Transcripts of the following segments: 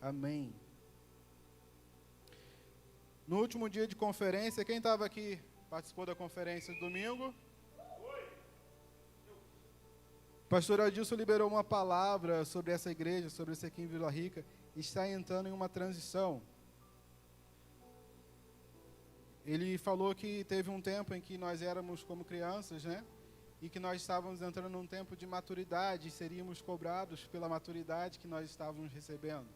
Amém. No último dia de conferência, quem estava aqui, participou da conferência de domingo? O pastor Adilson liberou uma palavra sobre essa igreja, sobre esse aqui em Vila Rica. Está entrando em uma transição. Ele falou que teve um tempo em que nós éramos como crianças, né? E que nós estávamos entrando num tempo de maturidade e seríamos cobrados pela maturidade que nós estávamos recebendo.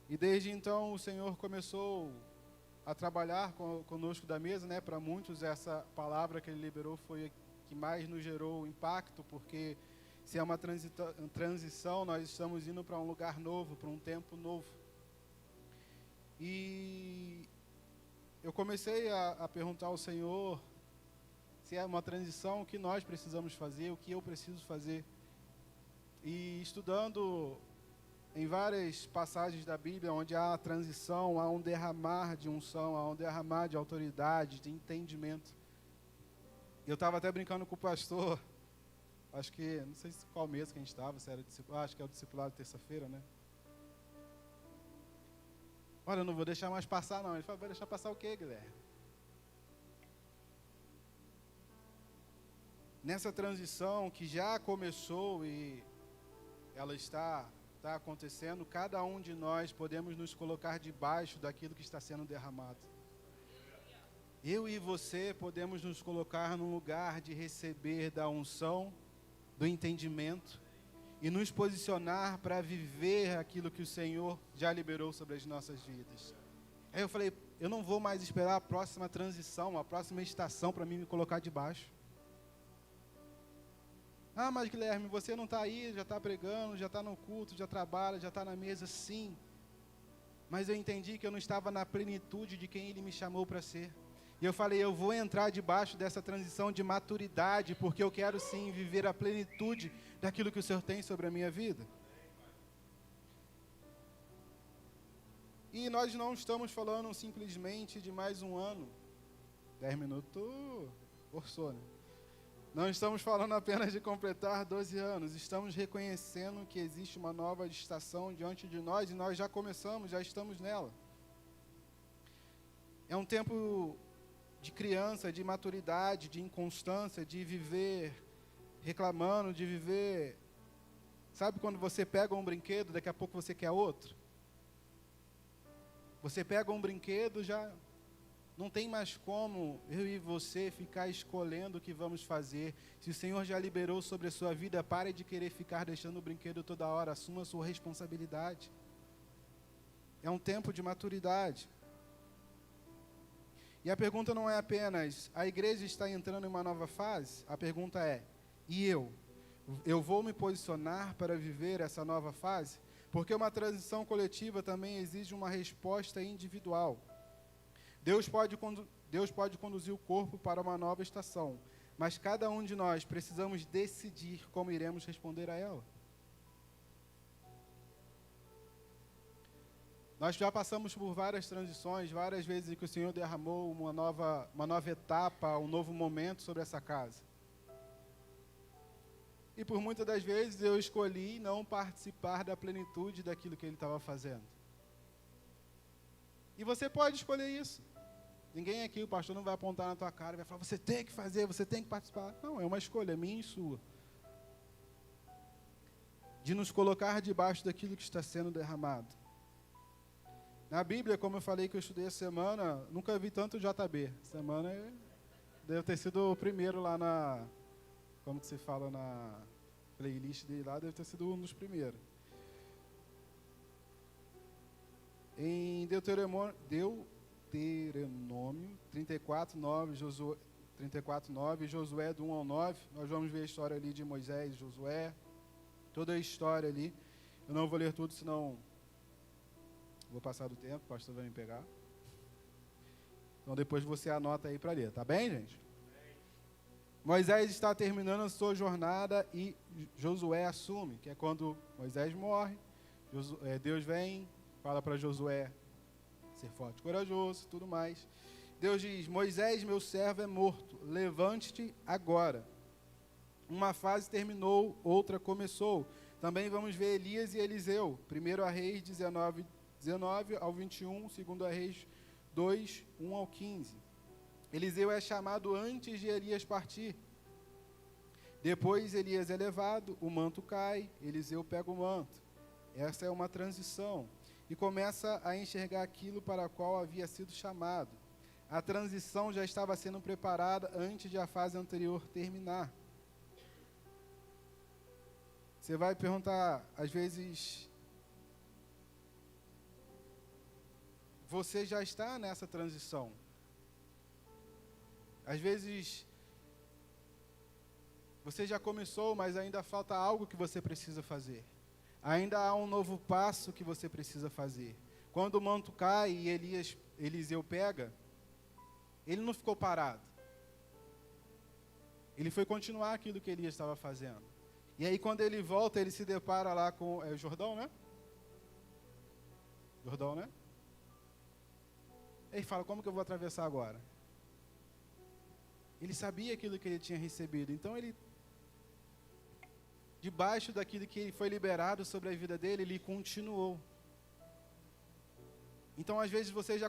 E desde então o Senhor começou a trabalhar conosco da mesa, né? Para muitos essa palavra que Ele liberou foi a que mais nos gerou impacto, porque se é uma transição, nós estamos indo para um lugar novo, para um tempo novo. E eu comecei a perguntar ao Senhor se é uma transição, o que nós precisamos fazer, o que eu preciso fazer. E estudando em várias passagens da Bíblia, onde há transição, há um derramar de unção, há um derramar de autoridade, de entendimento. Eu estava até brincando com o pastor, acho que, não sei qual mês que a gente estava, se era acho que é o discipulado de terça-feira, né? Olha, eu não vou deixar mais passar não. Ele falou, vai deixar passar o quê, Guilherme? Nessa transição que já começou e ela está acontecendo, cada um de nós podemos nos colocar debaixo daquilo que está sendo derramado. Eu e você podemos nos colocar num lugar de receber da unção, do entendimento e nos posicionar para viver aquilo que o Senhor já liberou sobre as nossas vidas. Aí eu falei, eu não vou mais esperar a próxima transição, a próxima estação para mim me colocar debaixo. Ah, mas Guilherme, você não está aí, já está pregando, já está no culto, já trabalha, já está na mesa, sim. Mas eu entendi que eu não estava na plenitude de quem Ele me chamou para ser. E eu falei, eu vou entrar debaixo dessa transição de maturidade, porque eu quero sim viver a plenitude daquilo que o Senhor tem sobre a minha vida. E nós não estamos falando simplesmente de mais um ano. 10 minutos, forçou, né? Não estamos falando apenas de completar 12 anos. Estamos reconhecendo que existe uma nova estação diante de nós e nós já começamos, já estamos nela. É um tempo de criança, de maturidade, de inconstância, de viver reclamando, de viver... Sabe quando você pega um brinquedo, daqui a pouco você quer outro? Você pega um brinquedo, já não tem mais como eu e você ficar escolhendo o que vamos fazer. Se o Senhor já liberou sobre a sua vida, pare de querer ficar deixando o brinquedo toda hora, assuma a sua responsabilidade. É um tempo de maturidade. E a pergunta não é apenas, a igreja está entrando em uma nova fase? A pergunta é, e eu? Eu vou me posicionar para viver essa nova fase? Porque uma transição coletiva também exige uma resposta individual. Deus pode conduzir o corpo para uma nova estação, mas cada um de nós precisamos decidir como iremos responder a ela. Nós já passamos por várias transições, várias vezes em que o Senhor derramou uma nova etapa, um novo momento sobre essa casa. E por muitas das vezes eu escolhi não participar da plenitude daquilo que Ele estava fazendo. E você pode escolher isso. Ninguém aqui, o pastor não vai apontar na tua cara e vai falar, você tem que fazer, você tem que participar. Não, é uma escolha minha e sua. De nos colocar debaixo daquilo que está sendo derramado. Na Bíblia, como eu falei que eu estudei essa semana, nunca vi tanto JB. Semana deve ter sido o primeiro lá na... Como que se fala na playlist dele lá, deve ter sido um dos primeiros. Em Deuteronômio 34:9, Josué do 1 ao 9, nós vamos ver a história ali de Moisés, Josué, toda a história ali. Eu não vou ler tudo, senão vou passar do tempo, o pastor vai me pegar. Então depois você anota aí para ler, tá bem, gente? Moisés está terminando a sua jornada e Josué assume, que é quando Moisés morre, Deus vem, fala para Josué ser forte e corajoso, tudo mais. Deus diz, Moisés, meu servo, é morto, levante-te agora. Uma fase terminou, outra começou. Também vamos ver Elias e Eliseu. 1 Reis 19 ao 21, 2 Reis 2, 1 ao 15. Eliseu é chamado antes de Elias partir. Depois Elias é levado, o manto cai, Eliseu pega o manto. Essa é uma transição. E começa a enxergar aquilo para o qual havia sido chamado. A transição já estava sendo preparada antes de a fase anterior terminar. Você vai perguntar, às vezes, você já está nessa transição? Às vezes, você já começou, mas ainda falta algo que você precisa fazer. Ainda há um novo passo que você precisa fazer. Quando o manto cai e Eliseu pega, ele não ficou parado. Ele foi continuar aquilo que Elias estava fazendo. E aí quando ele volta, ele se depara lá com Jordão, né? Jordão, né? Ele fala, como que eu vou atravessar agora? Ele sabia aquilo que ele tinha recebido. Então ele, debaixo daquilo que foi liberado sobre a vida dele, ele continuou. Então, às vezes, você já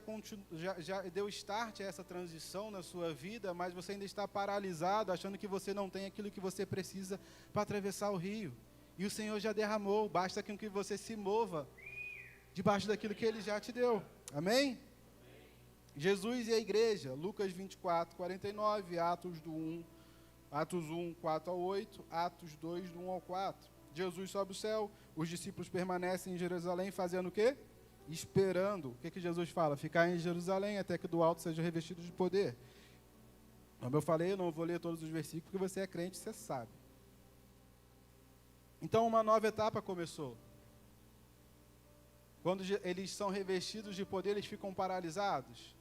deu start a essa transição na sua vida, mas você ainda está paralisado, achando que você não tem aquilo que você precisa para atravessar o rio. E o Senhor já derramou, basta que você se mova debaixo daquilo que Ele já te deu. Amém? Jesus e a igreja, Lucas 24, 49, Atos 1, 4 ao 8, Atos 2, do 1 ao 4. Jesus sobe o céu, os discípulos permanecem em Jerusalém fazendo o quê? Esperando. O que Jesus fala? Ficar em Jerusalém até que do alto seja revestido de poder. Como eu falei, eu não vou ler todos os versículos, porque você é crente, você sabe. Então, uma nova etapa começou. Quando eles são revestidos de poder, eles ficam paralisados?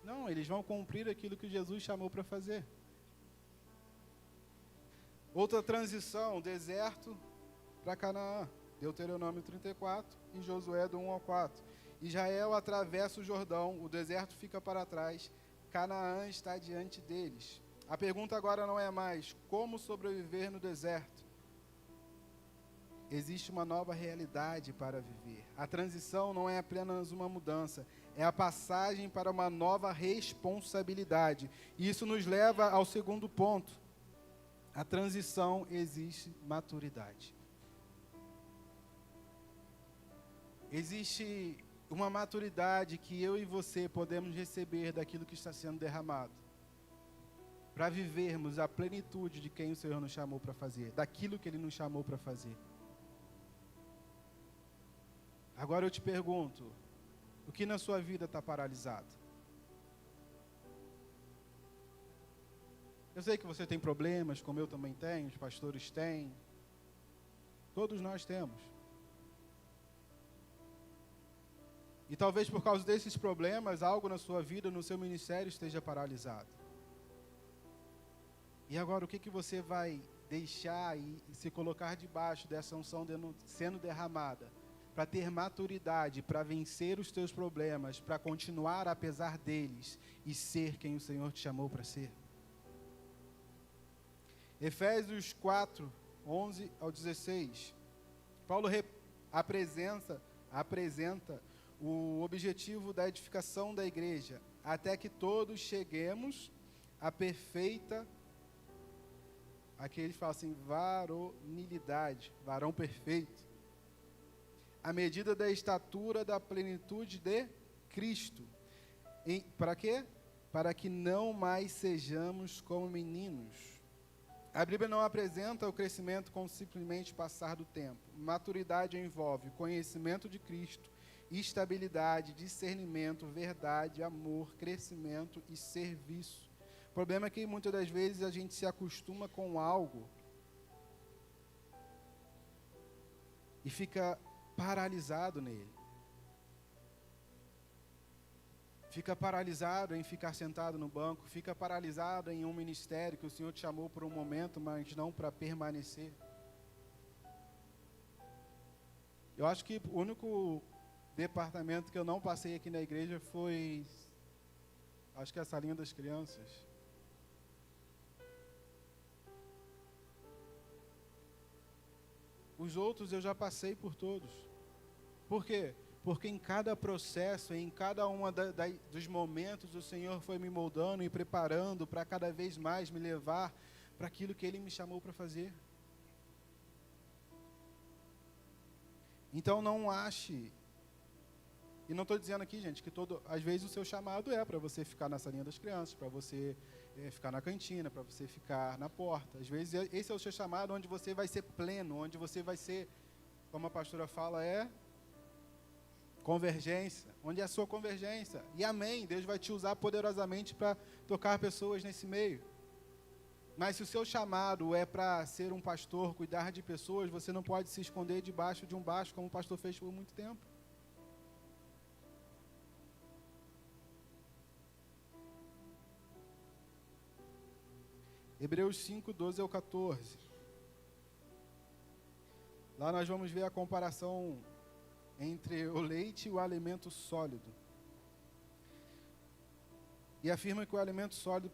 Não, eles vão cumprir aquilo que Jesus chamou para fazer. Outra transição, deserto para Canaã. Deuteronômio 34 e Josué do 1 ao 4. Israel atravessa o Jordão, o deserto fica para trás, Canaã está diante deles. A pergunta agora não é mais como sobreviver no deserto. Existe uma nova realidade para viver. A transição não é apenas uma mudança, é a passagem para uma nova responsabilidade. E isso nos leva ao segundo ponto. A transição exige maturidade. Existe uma maturidade que eu e você podemos receber daquilo que está sendo derramado, para vivermos a plenitude de quem o Senhor nos chamou para fazer, daquilo que Ele nos chamou para fazer. Agora eu te pergunto, o que na sua vida está paralisado? Eu sei que você tem problemas, como eu também tenho, os pastores têm, todos nós temos. E talvez por causa desses problemas, algo na sua vida, no seu ministério esteja paralisado. E agora, o que você vai deixar e se colocar debaixo dessa unção sendo derramada? Para ter maturidade, para vencer os teus problemas, para continuar apesar deles e ser quem o Senhor te chamou para ser. Efésios 4, 11 ao 16. Paulo apresenta o objetivo da edificação da igreja, até que todos cheguemos à perfeita, aqui ele fala assim, varonilidade, varão perfeito, à medida da estatura da plenitude de Cristo. Para quê? Para que não mais sejamos como meninos. A Bíblia não apresenta o crescimento como simplesmente passar do tempo. Maturidade envolve conhecimento de Cristo, estabilidade, discernimento, verdade, amor, crescimento e serviço. O problema é que muitas das vezes a gente se acostuma com algo e fica paralisado nele. Fica paralisado em ficar sentado no banco, fica paralisado em um ministério que o Senhor te chamou por um momento, mas não para permanecer. Eu acho que o único departamento que eu não passei aqui na igreja foi, acho que a salinha das crianças. Os outros eu já passei por todos. Por quê? Porque em cada processo, em cada um dos momentos, o Senhor foi me moldando e preparando para cada vez mais me levar para aquilo que Ele me chamou para fazer. Então não ache, e não estou dizendo aqui, gente, que às vezes o seu chamado é para você ficar na salinha das crianças, para você ficar na cantina, para você ficar na porta. Às vezes esse é o seu chamado, onde você vai ser pleno, onde você vai ser, como a pastora fala, convergência, onde é a sua convergência. E amém, Deus vai te usar poderosamente para tocar pessoas nesse meio. Mas se o seu chamado é para ser um pastor, cuidar de pessoas, você não pode se esconder debaixo de um baixo, como o pastor fez por muito tempo. Hebreus 5, 12 ao 14. Lá nós vamos ver a comparação entre o leite e o alimento sólido. E afirma que o alimento sólido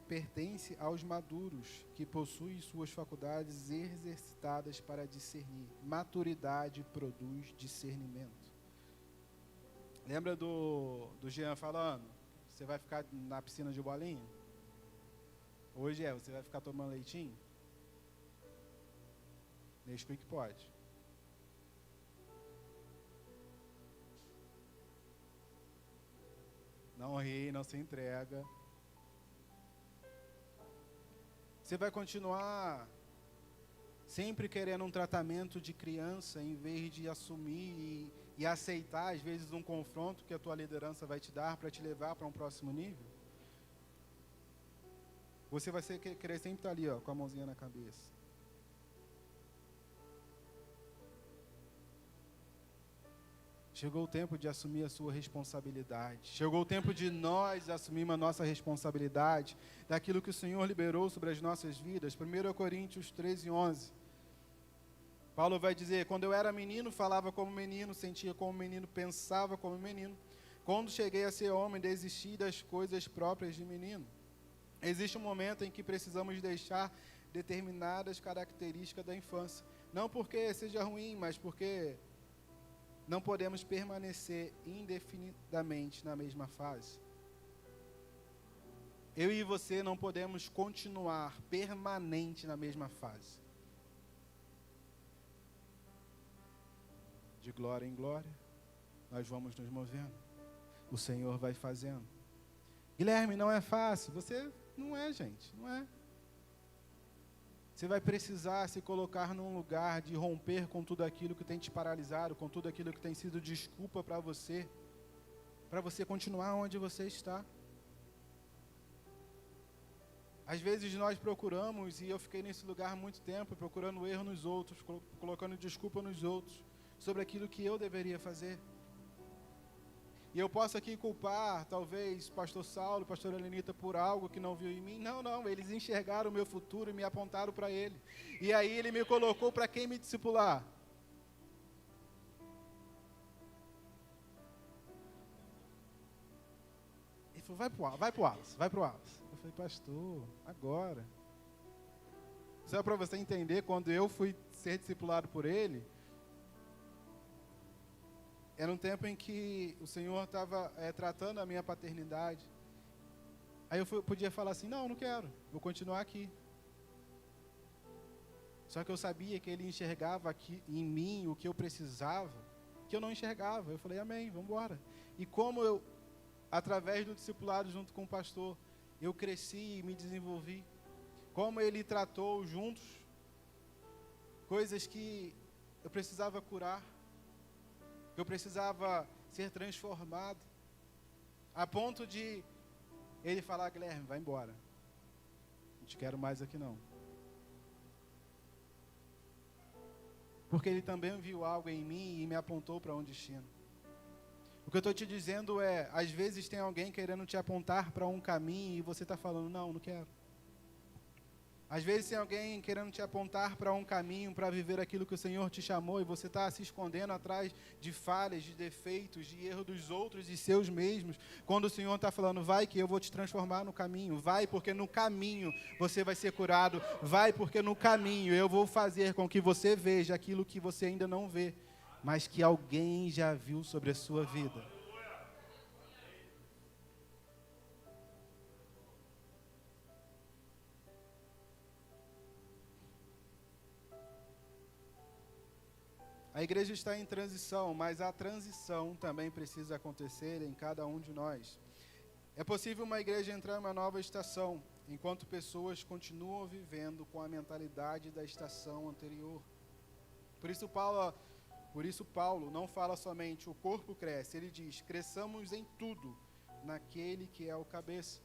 pertence aos maduros, que possuem suas faculdades exercitadas para discernir. Maturidade produz discernimento. Lembra do Jean falando? Você vai ficar na piscina de bolinha? Hoje você vai ficar tomando leitinho? Nesquik pode. Não ri, não se entrega. Você vai continuar sempre querendo um tratamento de criança, em vez de assumir e aceitar, às vezes, um confronto que a tua liderança vai te dar para te levar para um próximo nível? Você vai querer sempre estar ali, com a mãozinha na cabeça. Chegou o tempo de assumir a sua responsabilidade. Chegou o tempo de nós assumirmos a nossa responsabilidade daquilo que o Senhor liberou sobre as nossas vidas. 1 Coríntios 13, 11. Paulo vai dizer: quando eu era menino, falava como menino, sentia como menino, pensava como menino. Quando cheguei a ser homem, desisti das coisas próprias de menino. Existe um momento em que precisamos deixar determinadas características da infância. Não porque seja ruim, mas porque não podemos permanecer indefinidamente na mesma fase. Eu e você não podemos continuar permanente na mesma fase. De glória em glória, nós vamos nos movendo. O Senhor vai fazendo. Guilherme, não é fácil. Você não é, gente, não é. Você vai precisar se colocar num lugar de romper com tudo aquilo que tem te paralisado, com tudo aquilo que tem sido desculpa para você continuar onde você está. Às vezes nós procuramos, e eu fiquei nesse lugar há muito tempo, procurando erro nos outros, colocando desculpa nos outros, sobre aquilo que eu deveria fazer. E eu posso aqui culpar, talvez, pastor Saulo, pastora Helenita, por algo que não viu em mim. Não, eles enxergaram o meu futuro e me apontaram para ele. E aí ele me colocou para quem me discipular? Ele falou, vai pro Wallace. Eu falei, pastor, agora. Só para você entender, quando eu fui ser discipulado por ele, era um tempo em que o Senhor estava tratando a minha paternidade. Aí eu podia falar assim, não quero, vou continuar aqui. Só que eu sabia que Ele enxergava aqui em mim o que eu precisava, que eu não enxergava. Eu falei, amém, vamos embora. E como eu, através do discipulado junto com o pastor, eu cresci e me desenvolvi. Como Ele tratou juntos coisas que eu precisava curar, que eu precisava ser transformado, a ponto de Ele falar, Guilherme, vai embora, não te quero mais aqui não. Porque Ele também viu algo em mim e me apontou para um destino. O que eu estou te dizendo é, às vezes tem alguém querendo te apontar para um caminho e você está falando, não quero. Às vezes tem alguém querendo te apontar para um caminho, para viver aquilo que o Senhor te chamou, e você está se escondendo atrás de falhas, de defeitos, de erros dos outros e seus mesmos, quando o Senhor está falando, vai que eu vou te transformar no caminho, vai porque no caminho você vai ser curado, vai porque no caminho eu vou fazer com que você veja aquilo que você ainda não vê, mas que alguém já viu sobre a sua vida. A igreja está em transição, mas a transição também precisa acontecer em cada um de nós. É possível uma igreja entrar em uma nova estação, enquanto pessoas continuam vivendo com a mentalidade da estação anterior. Por isso Paulo não fala somente o corpo cresce, ele diz, cresçamos em tudo, naquele que é o cabeça.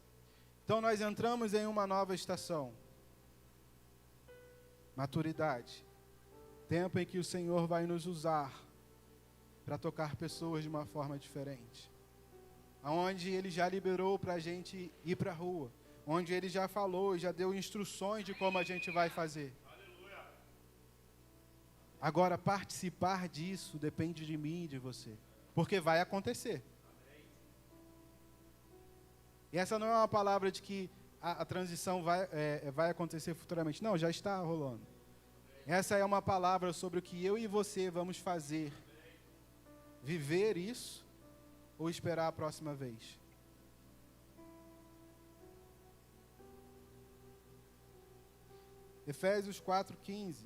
Então nós entramos em uma nova estação. Maturidade. Tempo em que o Senhor vai nos usar para tocar pessoas de uma forma diferente. Onde Ele já liberou para a gente ir para a rua. Onde Ele já falou, já deu instruções de como a gente vai fazer. Agora, participar disso depende de mim e de você. Porque vai acontecer. E essa não é uma palavra de que a transição vai acontecer futuramente. Não, já está rolando. Essa é uma palavra sobre o que eu e você vamos fazer. Viver isso ou esperar a próxima vez? Efésios 4:15.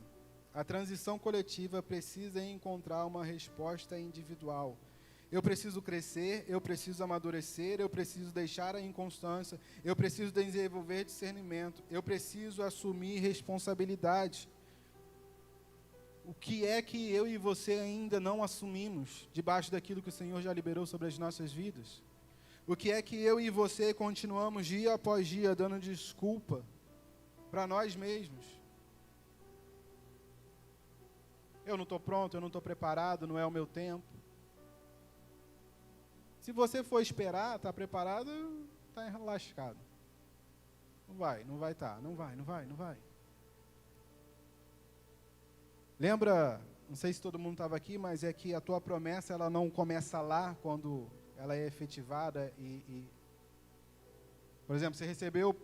A transição coletiva precisa encontrar uma resposta individual. Eu preciso crescer, eu preciso amadurecer, eu preciso deixar a inconstância, eu preciso desenvolver discernimento, eu preciso assumir responsabilidade. O que é que eu e você ainda não assumimos debaixo daquilo que o Senhor já liberou sobre as nossas vidas? O que é que eu e você continuamos dia após dia dando desculpa para nós mesmos? Eu não estou pronto, eu não estou preparado, não é o meu tempo. Se você for esperar, está preparado, está lascado. Não vai estar, não vai. Lembra, não sei se todo mundo estava aqui, mas é que a tua promessa ela não começa lá quando ela é efetivada por exemplo, você recebeu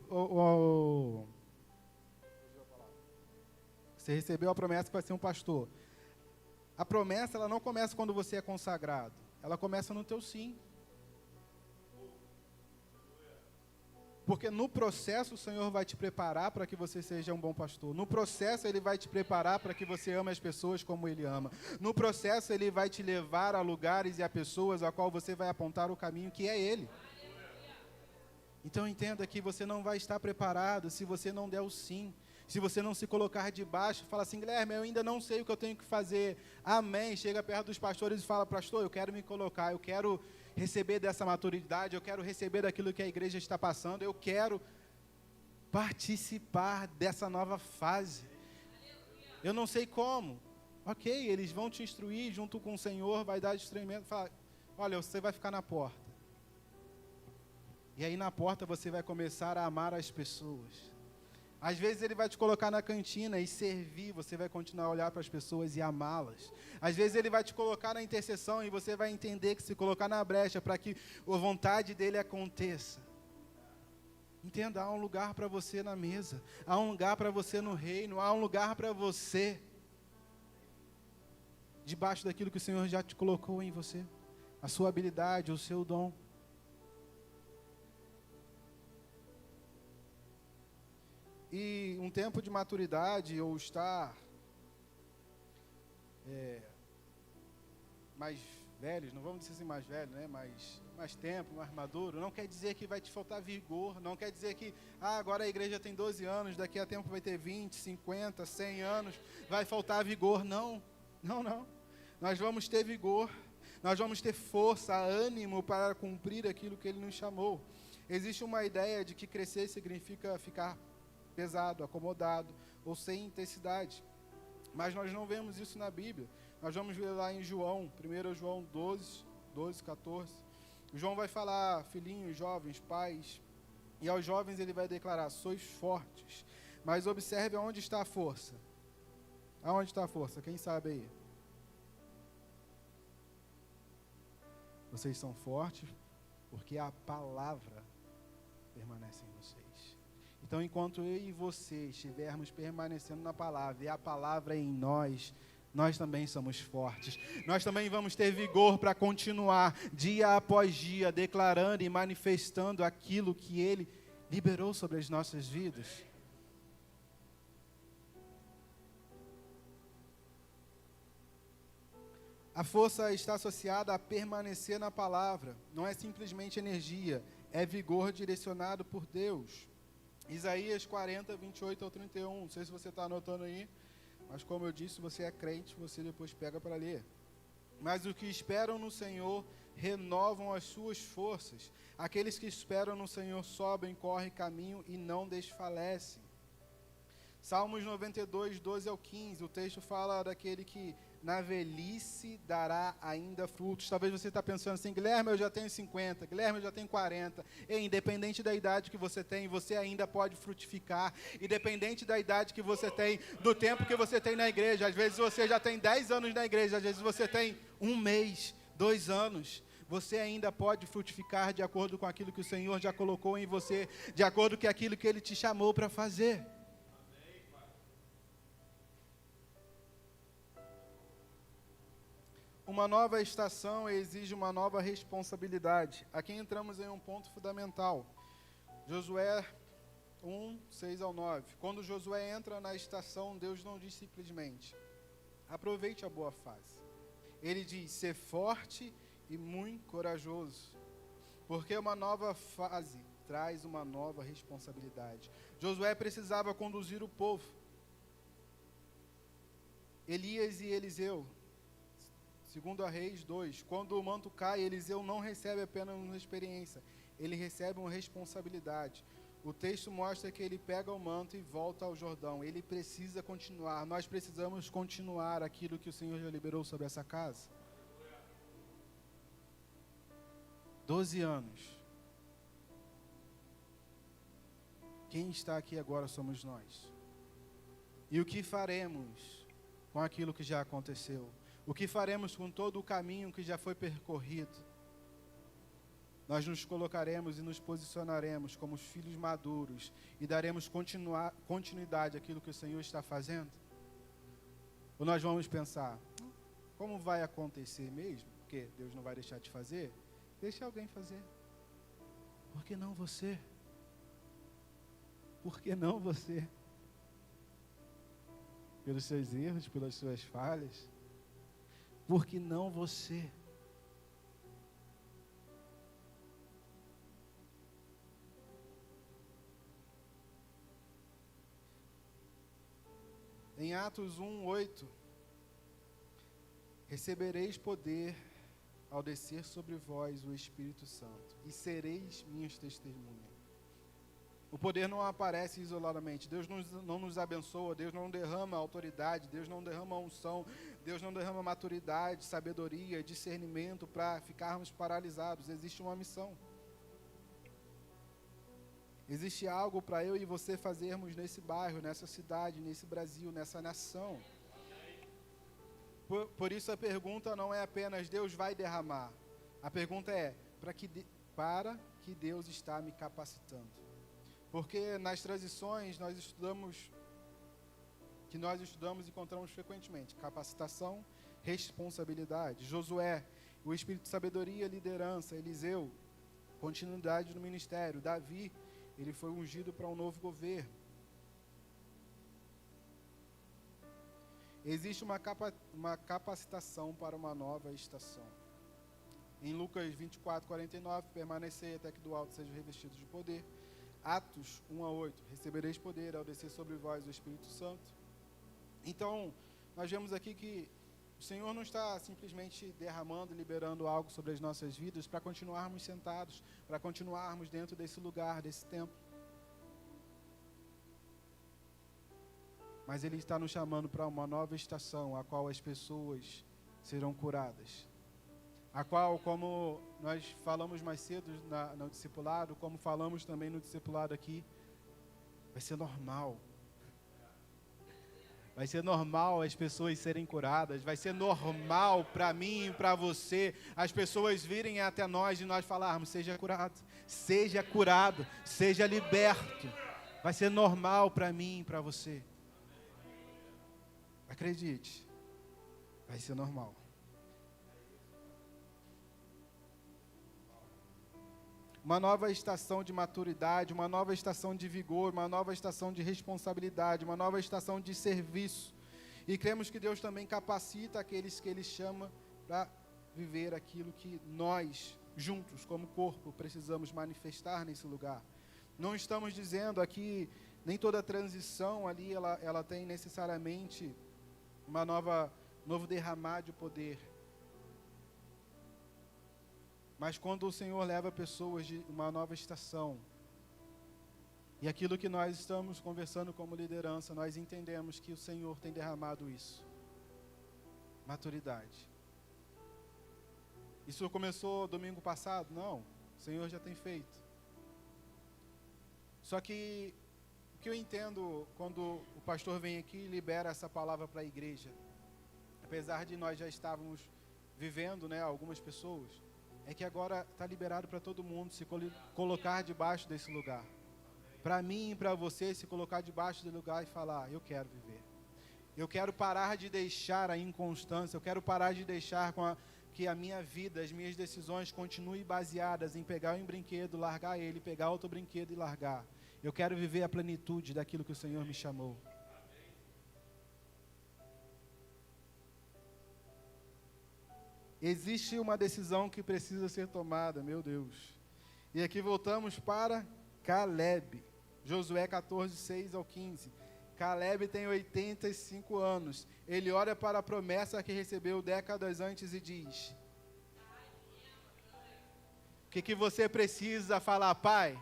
você recebeu a promessa que vai ser um pastor. A promessa ela não começa quando você é consagrado, ela começa no teu sim. Porque no processo o Senhor vai te preparar para que você seja um bom pastor. No processo Ele vai te preparar para que você ame as pessoas como Ele ama. No processo Ele vai te levar a lugares e a pessoas a qual você vai apontar o caminho que é Ele. Então entenda que você não vai estar preparado se você não der o sim. Se você não se colocar debaixo, fala assim, Guilherme, eu ainda não sei o que eu tenho que fazer. Amém. Chega perto dos pastores e fala, pastor, eu quero me colocar, eu quero receber dessa maturidade, eu quero receber daquilo que a igreja está passando, eu quero participar dessa nova fase. Eu não sei como. Ok, eles vão te instruir junto com o Senhor, vai dar instrumento, fala, olha, você vai ficar na porta. E aí na porta você vai começar a amar as pessoas. Às vezes Ele vai te colocar na cantina e servir, você vai continuar a olhar para as pessoas e amá-las. Às vezes Ele vai te colocar na intercessão e você vai entender que se colocar na brecha para que a vontade dEle aconteça. Entenda, há um lugar para você na mesa, há um lugar para você no reino, há um lugar para você debaixo daquilo que o Senhor já te colocou em você, a sua habilidade, o seu dom. E um tempo de maturidade ou estar mais velhos, não vamos dizer assim mais velho, né? Mais tempo, mais maduro, não quer dizer que vai te faltar vigor, não quer dizer que agora a igreja tem 12 anos, daqui a tempo vai ter 20, 50, 100 anos, vai faltar vigor. Não. Nós vamos ter vigor, nós vamos ter força, ânimo para cumprir aquilo que Ele nos chamou. Existe uma ideia de que crescer significa ficar pesado, acomodado ou sem intensidade. Mas nós não vemos isso na Bíblia. Nós vamos ver lá em João, 1 João 12, 14. O João vai falar, filhinhos, jovens, pais, e aos jovens ele vai declarar, sois fortes, Mas observe aonde está a força. Aonde está a força? Quem sabe aí? Vocês são fortes porque a palavra permanece em vocês. Então, enquanto eu e você estivermos permanecendo na palavra e a palavra em nós, nós também somos fortes. Nós também vamos ter vigor para continuar dia após dia declarando e manifestando aquilo que Ele liberou sobre as nossas vidas. A força está associada a permanecer na palavra. Não é simplesmente energia, é vigor direcionado por Deus. Isaías 40, 28 ao 31. Não sei se você está anotando aí, mas como eu disse, você é crente, você depois pega para ler. Mas os que esperam no Senhor renovam as suas forças. Aqueles que esperam no Senhor sobem, correm caminho e não desfalecem. Salmos 92, 12 ao 15. O texto fala daquele que na velhice dará ainda frutos. Talvez você está pensando assim: Guilherme, eu já tenho 50, Guilherme, eu já tenho 40. E independente da idade que você tem, você ainda pode frutificar. Independente da idade que você tem, do tempo que você tem na igreja. Às vezes você já tem 10 anos na igreja, às vezes você tem 1 mês, 2 anos. Você ainda pode frutificar de acordo com aquilo que o Senhor já colocou em você, de acordo com aquilo que Ele te chamou para fazer. Uma nova estação exige uma nova responsabilidade. Aqui entramos em um ponto fundamental. Josué 1, 6 ao 9. Quando Josué entra na estação, Deus não diz simplesmente: aproveite a boa fase. Ele diz: ser forte e muito corajoso. Porque uma nova fase traz uma nova responsabilidade. Josué precisava conduzir o povo. Elias e Eliseu. Segundo a Reis 2, quando o manto cai, Eliseu não recebe apenas uma experiência, ele recebe uma responsabilidade. O texto mostra que ele pega o manto e volta ao Jordão. Ele precisa continuar. Nós precisamos continuar aquilo que o Senhor já liberou sobre essa casa. 12 anos. Quem está aqui agora somos nós. E o que faremos com aquilo que já aconteceu? O que faremos com todo o caminho que já foi percorrido? Nós nos colocaremos e nos posicionaremos como filhos maduros e daremos continuidade àquilo que o Senhor está fazendo? Ou nós vamos pensar: como vai acontecer mesmo? Porque Deus não vai deixar de fazer? Deixe alguém fazer. Por que não você? Por que não você? Pelos seus erros, pelas suas falhas? Por que não você? Em Atos 1, 8, recebereis poder ao descer sobre vós o Espírito Santo, e sereis minhas testemunhas. O poder não aparece isoladamente. Deus não nos abençoa, Deus não derrama autoridade, Deus não derrama unção, Deus não derrama maturidade, sabedoria, discernimento para ficarmos paralisados. Existe uma missão. Existe algo para eu e você fazermos nesse bairro, nessa cidade, nesse Brasil, nessa nação. Por isso a pergunta não é apenas Deus vai derramar. A pergunta é: para que Deus está me capacitando? Porque nas transições nós estudamos e encontramos frequentemente capacitação, responsabilidade. Josué, o espírito de sabedoria, liderança. Eliseu, continuidade no ministério. Davi, ele foi ungido para um novo governo. Existe uma capacitação para uma nova estação. Em Lucas 24, 49, permanecei até que do alto sejam revestidos de poder. Atos 1 a 8, recebereis poder ao descer sobre vós o Espírito Santo. Então, nós vemos aqui que o Senhor não está simplesmente derramando, liberando algo sobre as nossas vidas para continuarmos sentados, para continuarmos dentro desse lugar, desse templo. Mas Ele está nos chamando para uma nova estação, a qual as pessoas serão curadas. A qual, como nós falamos mais cedo no discipulado, como falamos também no discipulado aqui, vai ser normal. Vai ser normal as pessoas serem curadas. Vai ser normal para mim e para você as pessoas virem até nós e nós falarmos: seja curado, seja liberto. Vai ser normal para mim e para você. Acredite, vai ser normal. Uma nova estação de maturidade, uma nova estação de vigor, uma nova estação de responsabilidade, uma nova estação de serviço. E cremos que Deus também capacita aqueles que Ele chama para viver aquilo que nós, juntos, como corpo, precisamos manifestar nesse lugar. Não estamos dizendo aqui, nem toda transição ali, ela tem necessariamente novo derramar de poder. Mas quando o Senhor leva pessoas de uma nova estação, e aquilo que nós estamos conversando como liderança, nós entendemos que o Senhor tem derramado isso. Maturidade. Isso começou domingo passado? Não, o Senhor já tem feito. Só que o que eu entendo quando o pastor vem aqui e libera essa palavra para a igreja, apesar de nós já estávamos vivendo, né, algumas pessoas, é que agora está liberado para todo mundo se colocar debaixo desse lugar. Para mim e para você se colocar debaixo desse lugar e falar: eu quero viver. Eu quero parar de deixar a inconstância, eu quero parar de deixar que a minha vida, as minhas decisões continuem baseadas em pegar um brinquedo, largar ele, pegar outro brinquedo e largar. Eu quero viver a plenitude daquilo que o Senhor me chamou. Existe uma decisão que precisa ser tomada, meu Deus. E aqui voltamos para Caleb. Josué 14, 6 ao 15. Caleb tem 85 anos. Ele olha para a promessa que recebeu décadas antes e diz: o que você precisa falar, pai?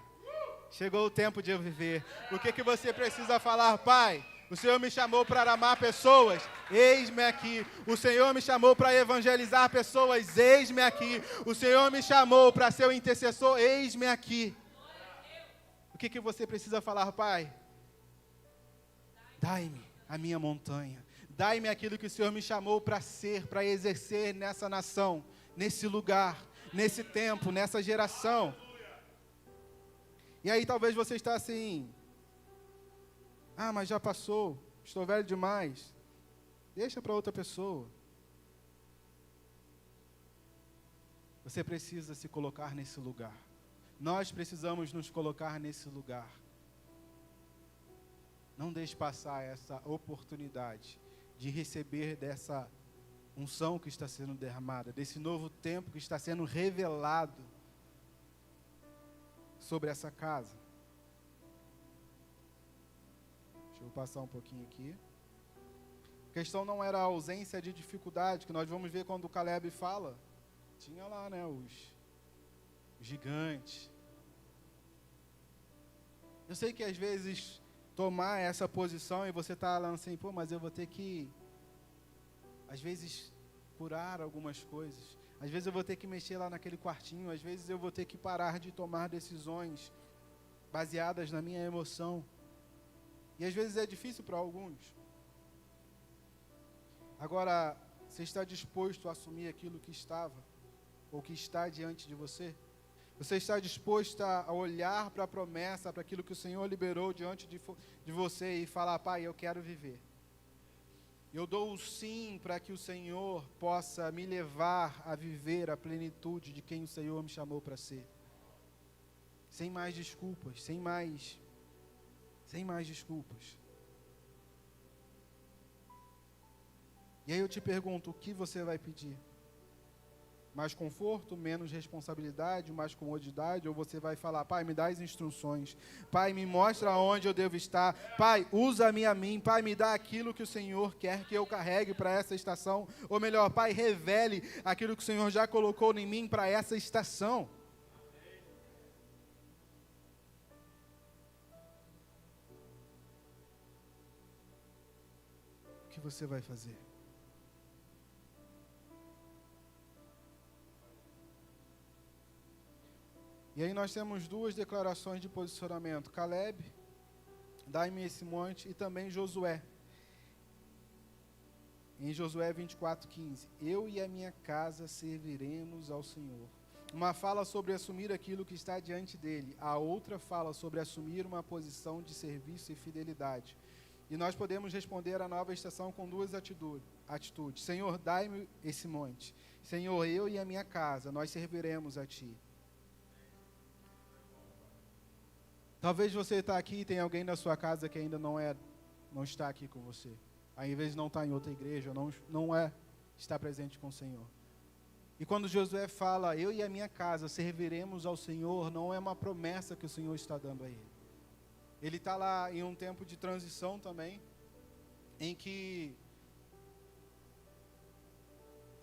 Chegou o tempo de eu viver. O que você precisa falar, pai? O Senhor me chamou para amar pessoas, eis-me aqui. O Senhor me chamou para evangelizar pessoas, eis-me aqui. O Senhor me chamou para ser o intercessor, eis-me aqui. O que você precisa falar, pai? Dai-me a minha montanha. Dai-me aquilo que o Senhor me chamou para ser, para exercer nessa nação, nesse lugar, nesse tempo, nessa geração. E aí talvez você está assim: ah, mas já passou, estou velho demais. Deixa para outra pessoa. Você precisa se colocar nesse lugar. Nós precisamos nos colocar nesse lugar. Não deixe passar essa oportunidade de receber dessa unção que está sendo derramada, desse novo tempo que está sendo revelado sobre essa casa. Deixa eu passar um pouquinho aqui. A questão não era a ausência de dificuldade, que nós vamos ver quando o Caleb fala. Tinha lá, né, os gigantes. Eu sei que às vezes tomar essa posição e você está lá assim: pô, mas eu vou ter que, às vezes, curar algumas coisas. Às vezes eu vou ter que mexer lá naquele quartinho. Às vezes eu vou ter que parar de tomar decisões baseadas na minha emoção. E às vezes é difícil para alguns. Agora, você está disposto a assumir aquilo que estava, ou que está diante de você? Você está disposto a olhar para a promessa, para aquilo que o Senhor liberou diante de você e falar: pai, eu quero viver. Eu dou o sim para que o Senhor possa me levar a viver a plenitude de quem o Senhor me chamou para ser. Sem mais desculpas, sem mais desculpas. E aí eu te pergunto: o que você vai pedir? Mais conforto, menos responsabilidade, mais comodidade? Ou você vai falar: pai, me dá as instruções, pai, me mostra onde eu devo estar, pai, usa-me a mim, pai, me dá aquilo que o Senhor quer que eu carregue para essa estação, ou melhor, pai, revele aquilo que o Senhor já colocou em mim para essa estação. O que você vai fazer? E aí nós temos duas declarações de posicionamento: Caleb, dai-me esse monte, e também Josué. Em Josué 24:15, eu e a minha casa serviremos ao Senhor. Uma fala sobre assumir aquilo que está diante dele, a outra fala sobre assumir uma posição de serviço e fidelidade. E nós podemos responder à nova estação com duas atitudes. Senhor, dai-me esse monte. Senhor, eu e a minha casa, nós serviremos a Ti. Talvez você está aqui e tem alguém na sua casa que ainda não está aqui com você. Ao invés de não estar em outra igreja, está presente com o Senhor. E quando Josué fala, eu e a minha casa serviremos ao Senhor, não é uma promessa que o Senhor está dando a ele. Ele está lá em um tempo de transição também, em que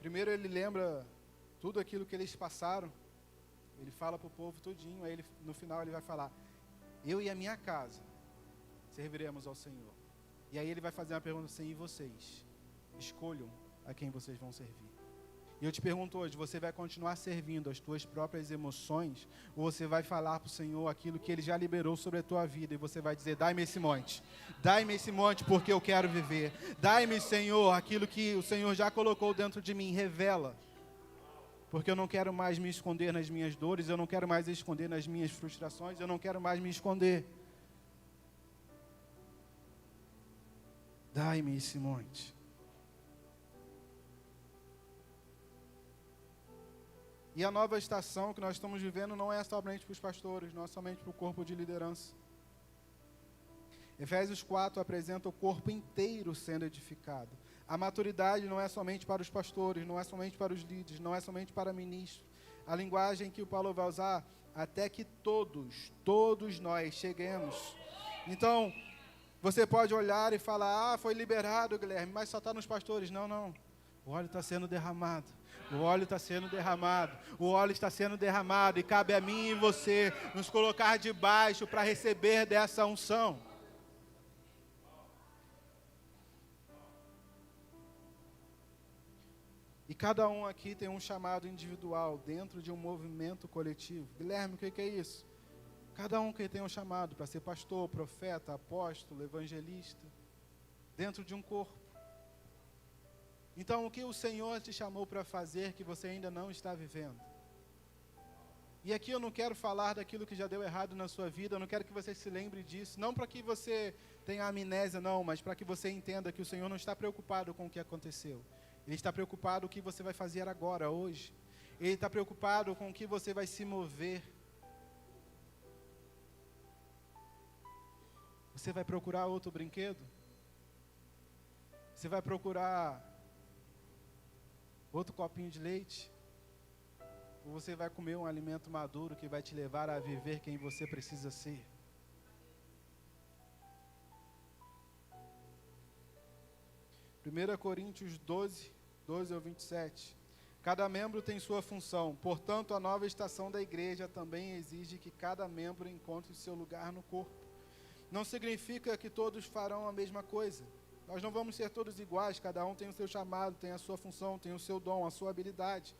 primeiro ele lembra tudo aquilo que eles passaram, ele fala para o povo tudinho, aí no final ele vai falar, eu e a minha casa serviremos ao Senhor. E aí ele vai fazer uma pergunta assim, e vocês? Escolham a quem vocês vão servir. E eu te pergunto hoje, você vai continuar servindo as tuas próprias emoções, ou você vai falar para o Senhor aquilo que Ele já liberou sobre a tua vida, e você vai dizer, dai-me esse monte porque eu quero viver, dai-me, Senhor, aquilo que o Senhor já colocou dentro de mim, revela, porque eu não quero mais me esconder nas minhas dores, eu não quero mais me esconder nas minhas frustrações, eu não quero mais me esconder. Dai-me esse monte. E a nova estação que nós estamos vivendo não é somente para os pastores, não é somente para o corpo de liderança. Efésios 4 apresenta o corpo inteiro sendo edificado. A maturidade não é somente para os pastores, não é somente para os líderes, não é somente para ministros. A linguagem que o Paulo vai usar, até que todos nós cheguemos. Então, você pode olhar e falar, foi liberado, Guilherme, mas só está nos pastores. Não. O óleo está sendo derramado. O óleo está sendo derramado. O óleo está sendo derramado. E cabe a mim e você nos colocar debaixo para receber dessa unção. E cada um aqui tem um chamado individual dentro de um movimento coletivo. Guilherme, o que é isso? Cada um que tem um chamado para ser pastor, profeta, apóstolo, evangelista, dentro de um corpo. Então, o que o Senhor te chamou para fazer que você ainda não está vivendo? E aqui eu não quero falar daquilo que já deu errado na sua vida, eu não quero que você se lembre disso, não para que você tenha amnésia, não, mas para que você entenda que o Senhor não está preocupado com o que aconteceu. Ele está preocupado com o que você vai fazer agora, hoje. Ele está preocupado com o que você vai se mover. Você vai procurar outro brinquedo? Você vai procurar outro copinho de leite? Ou você vai comer um alimento maduro que vai te levar a viver quem você precisa ser? Primeira Coríntios 12 ao 27. Cada membro tem sua função. Portanto, a nova estação da igreja também exige que cada membro encontre seu lugar no corpo. Não significa que todos farão a mesma coisa. Nós não vamos ser todos iguais, cada um tem o seu chamado, tem a sua função, tem o seu dom, a sua habilidade.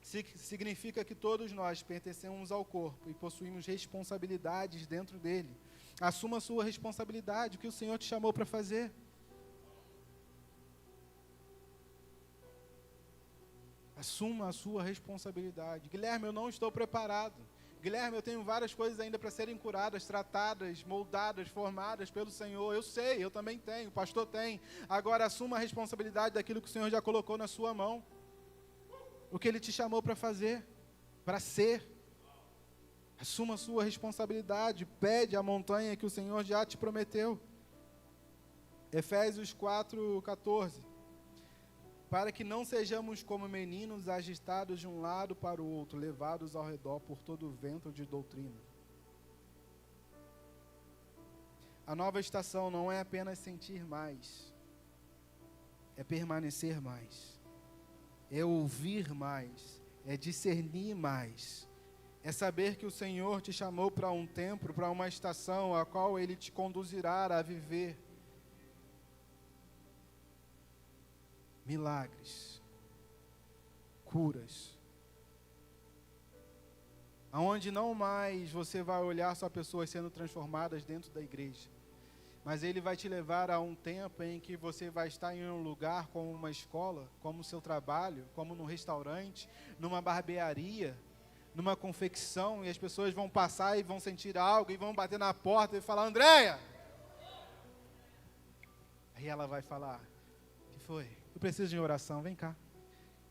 Significa que todos nós pertencemos ao corpo e possuímos responsabilidades dentro dele. Assuma a sua responsabilidade, o que o Senhor te chamou para fazer. Assuma a sua responsabilidade. Guilherme, eu não estou preparado. Guilherme, eu tenho várias coisas ainda para serem curadas, tratadas, moldadas, formadas pelo Senhor. Eu sei, eu também tenho, o pastor tem. Agora assuma a responsabilidade daquilo que o Senhor já colocou na sua mão. O que Ele te chamou para fazer, para ser. Assuma a sua responsabilidade. Pede a montanha que o Senhor já te prometeu. Efésios 4:14. Para que não sejamos como meninos agitados de um lado para o outro, levados ao redor por todo o vento de doutrina. A nova estação não é apenas sentir mais, é permanecer mais, é ouvir mais, é discernir mais, é saber que o Senhor te chamou para um tempo, para uma estação a qual Ele te conduzirá a viver milagres, curas, aonde não mais você vai olhar só pessoas sendo transformadas dentro da igreja, Mas Ele vai te levar a um tempo em que você vai estar em um lugar como uma escola, como o seu trabalho, como num restaurante, numa barbearia, numa confecção, e as pessoas vão passar e vão sentir algo, e vão bater na porta e falar: Andréia! Aí ela vai falar: o que foi? Eu preciso de uma oração, vem cá.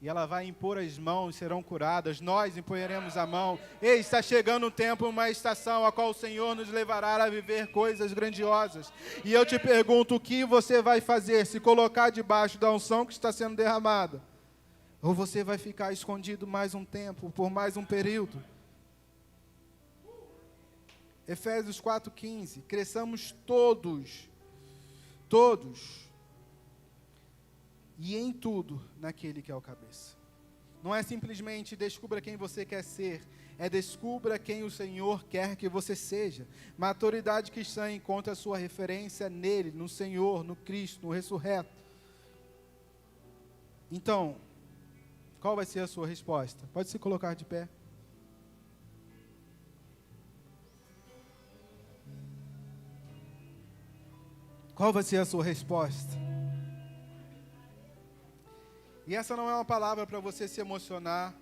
E ela vai impor as mãos, serão curadas, nós impõeremos a mão. Ei, está chegando um tempo, uma estação, a qual o Senhor nos levará a viver coisas grandiosas. E eu te pergunto, o que você vai fazer? Se colocar debaixo da unção que está sendo derramada? Ou você vai ficar escondido mais um tempo, por mais um período? Efésios 4,15, cresçamos todos, e em tudo, naquele que é o cabeça. Não é simplesmente descubra quem você quer ser, é descubra quem o Senhor quer que você seja. Maturidade cristã encontra a sua referência nele, no Senhor, no Cristo, no ressurreto. Então, qual vai ser a sua resposta? Pode se colocar de pé. Qual vai ser a sua resposta? E essa não é uma palavra para você se emocionar.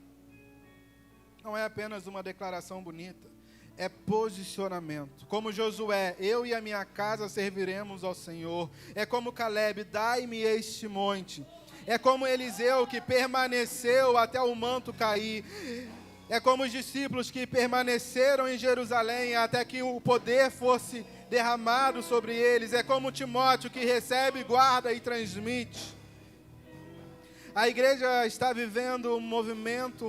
Não é apenas uma declaração bonita. É posicionamento. Como Josué, eu e a minha casa serviremos ao Senhor. É como Caleb, dai-me este monte. É como Eliseu, que permaneceu até o manto cair. É como os discípulos que permaneceram em Jerusalém até que o poder fosse derramado sobre eles. É como Timóteo, que recebe, guarda e transmite. A igreja está vivendo um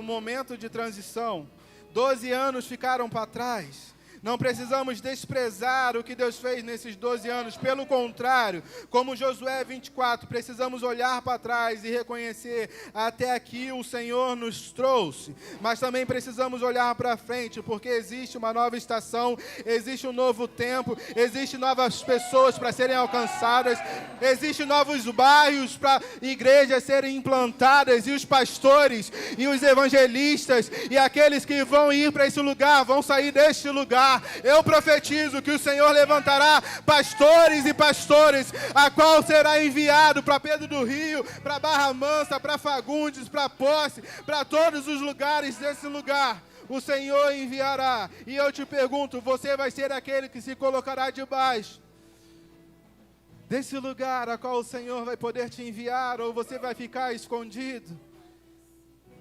momento de transição. 12 anos ficaram para trás. Não precisamos desprezar o que Deus fez nesses 12 anos. Pelo contrário, como Josué 24, precisamos olhar para trás e reconhecer: até aqui o Senhor nos trouxe. Mas também precisamos olhar para frente, porque existe uma nova estação, existe um novo tempo, existem novas pessoas para serem alcançadas, existem novos bairros para igrejas serem implantadas, e os pastores, e os evangelistas, e aqueles que vão ir para esse lugar, vão sair deste lugar. Eu profetizo que o Senhor levantará pastores e pastores, a qual será enviado para Pedro do Rio, para Barra Mansa, para Fagundes, para Posse, para todos os lugares desse lugar. O Senhor enviará. E eu te pergunto, você vai ser aquele que se colocará debaixo desse lugar a qual o Senhor vai poder te enviar, ou você vai ficar escondido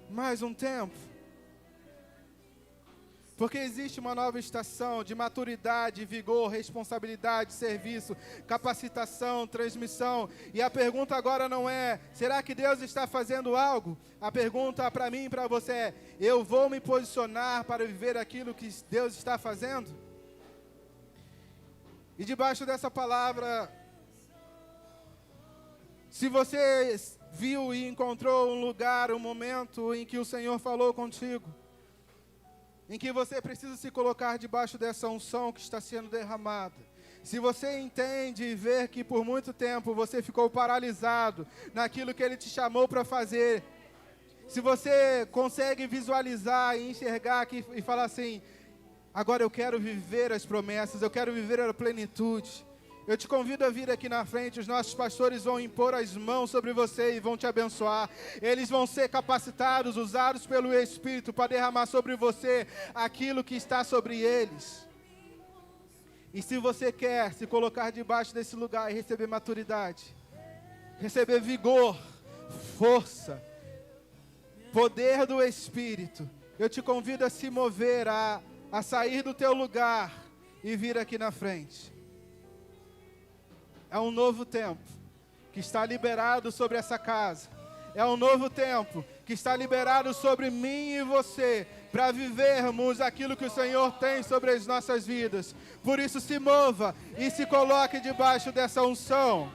mais um tempo? Porque existe uma nova estação de maturidade, vigor, responsabilidade, serviço, capacitação, transmissão. E a pergunta agora não é: será que Deus está fazendo algo? A pergunta para mim e para você é: eu vou me posicionar para viver aquilo que Deus está fazendo? E debaixo dessa palavra, se você viu e encontrou um lugar, um momento em que o Senhor falou contigo, em que você precisa se colocar debaixo dessa unção que está sendo derramada. Se você entende e vê que por muito tempo você ficou paralisado naquilo que Ele te chamou para fazer, se você consegue visualizar e enxergar aqui e falar assim: agora eu quero viver as promessas, eu quero viver a plenitude, eu te convido a vir aqui na frente. Os nossos pastores vão impor as mãos sobre você e vão te abençoar. Eles vão ser capacitados, usados pelo Espírito para derramar sobre você aquilo que está sobre eles. E se você quer se colocar debaixo desse lugar e receber maturidade, receber vigor, força, poder do Espírito, eu te convido a se mover, a sair do teu lugar e vir aqui na frente. É um novo tempo que está liberado sobre essa casa. É um novo tempo que está liberado sobre mim e você, para vivermos aquilo que o Senhor tem sobre as nossas vidas. Por isso, se mova e se coloque debaixo dessa unção.